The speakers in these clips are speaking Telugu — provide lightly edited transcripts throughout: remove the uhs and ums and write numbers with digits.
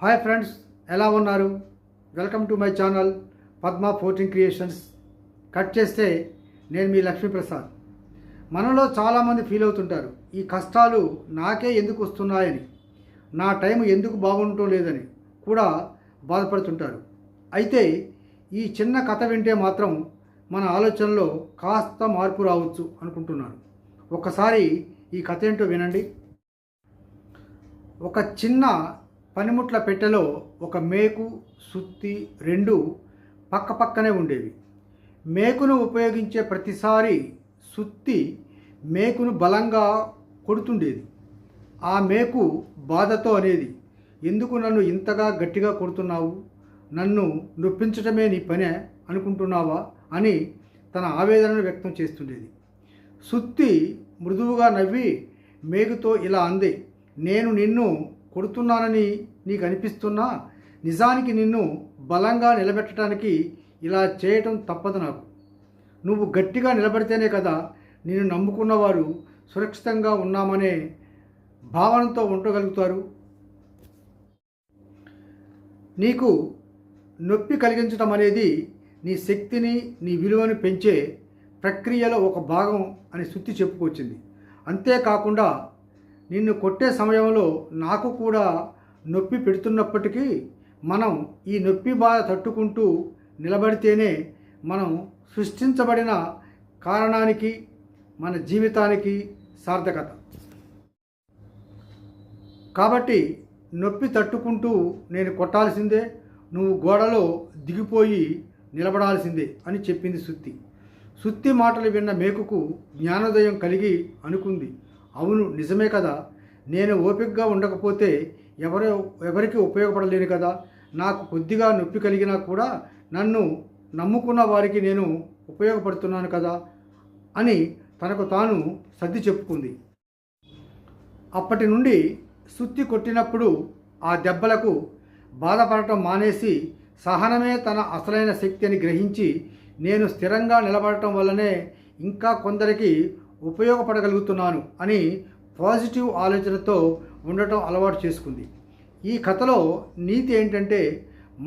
హాయ్ ఫ్రెండ్స్, ఎలా ఉన్నారు? Welcome to my channel Padma ఫోర్టింగ్ క్రియేషన్స్. కట్ చేస్తే నేను మీ లక్ష్మీప్రసాద్. మనలో చాలామంది ఫీల్ అవుతుంటారు, ఈ కష్టాలు నాకే ఎందుకు వస్తున్నాయని, నా టైం ఎందుకు బాగుండటం లేదని కూడా బాధపడుతుంటారు. అయితే ఈ చిన్న కథ వింటే మాత్రం మన ఆలోచనలో కాస్త మార్పు రావచ్చు అనుకుంటున్నాను. ఒక్కసారి ఈ కథ ఏంటో వినండి. ఒక చిన్న పనిముట్ల పెట్టెలో ఒక మేకు, సుత్తి రెండు పక్కపక్కనే ఉండేవి. మేకును ఉపయోగించే ప్రతిసారి సుత్తి మేకును బలంగా కొడుతుండేది. ఆ మేకు బాధతో అనేది, ఎందుకు నన్ను ఇంతగా గట్టిగా కొడుతున్నావు? నన్ను నొప్పించటమే నీ పనే అనుకుంటున్నావా అని తన ఆవేదనను వ్యక్తం చేస్తుండేది. సుత్తి మృదువుగా నవ్వి మేకుతో ఇలా అంది, నేను నిన్ను కొడుతున్నానని నీకు అనిపిస్తున్నా, నిజానికి నిన్ను బలంగా నిలబెట్టడానికి ఇలా చేయటం తప్పదు నాకు. నువ్వు గట్టిగా నిలబడితేనే కదా నిన్ను నమ్ముకున్నవారు సురక్షితంగా ఉన్నామనే భావనతో ఉండగలుగుతారు. నీకు నొప్పి కలిగించడం అనేది నీ శక్తిని, నీ విలువను పెంచే ప్రక్రియలో ఒక భాగం అని సుత్తి చెప్పుకొచ్చింది. అంతేకాకుండా నిన్ను కొట్టే సమయంలో నాకు కూడా నొప్పి పెడుతున్నప్పటికీ మనం ఈ నొప్పి బాధ తట్టుకుంటూ నిలబడితేనే మనం సృష్టించబడిన కారణానికి, మన జీవితానికి సార్థకత. కాబట్టి నొప్పి తట్టుకుంటూ నేను కొట్టాల్సిందే, నువ్వు గోడలో దిగిపోయి నిలబడాల్సిందే అని చెప్పింది సుత్తి. సుత్తి మాటలు విన్న మేకుకు జ్ఞానోదయం కలిగి అనుకుంది, అవును నిజమే కదా, నేను ఓపికగా ఉండకపోతే ఎవరికి ఉపయోగపడలేను కదా. నాకు కొద్దిగా నొప్పి కలిగినా కూడా నన్ను నమ్ముకున్న వారికి నేను ఉపయోగపడుతున్నాను కదా అని తనకు తాను సర్ది చెప్పుకుంది. అప్పటి నుండి సుత్తి కొట్టినప్పుడు ఆ దెబ్బలకు బాధపడటం మానేసి సహనమే తన అసలైన శక్తి అని గ్రహించి, నేను స్థిరంగా నిలబడటం వల్లనే ఇంకా కొందరికి ఉపయోగపడగలుగుతున్నాను అని పాజిటివ్ ఆలోచనతో ఉండటం అలవాటు చేసుకుంది. ఈ కథలో నీతి ఏంటంటే,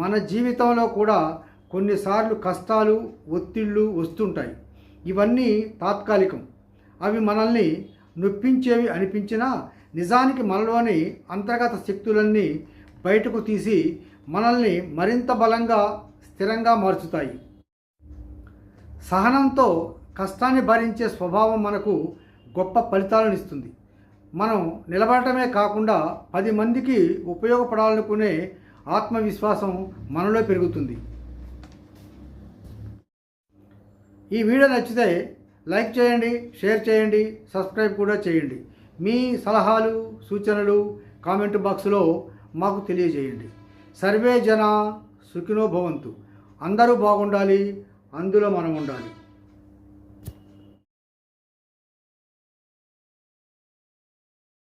మన జీవితంలో కూడా కొన్నిసార్లు కష్టాలు, ఒత్తిళ్ళు వస్తుంటాయి. ఇవన్నీ తాత్కాలికం. అవి మనల్ని నొప్పించేవి అనిపించినా నిజానికి మనలోని అంతర్గత శక్తులన్నీ బయటకు తీసి మనల్ని మరింత బలంగా, స్థిరంగా మార్చుతాయి. సహనంతో కష్టాన్ని భరించే స్వభావం మనకు గొప్ప ఫలితాలను ఇస్తుంది. మనం నిలబడటమే కాకుండా 10 మందికి ఉపయోగపడాలనుకునే ఆత్మవిశ్వాసం మనలో పెరుగుతుంది. ఈ వీడియో నచ్చితే లైక్ చేయండి, షేర్ చేయండి, సబ్స్క్రైబ్ కూడా చేయండి. మీ సలహాలు, సూచనలు కామెంట్ బాక్స్లో మాకు తెలియజేయండి. సర్వే జన సుఖినో భవంతు. అందరూ బాగుండాలి, అందులో మనం ఉండాలి.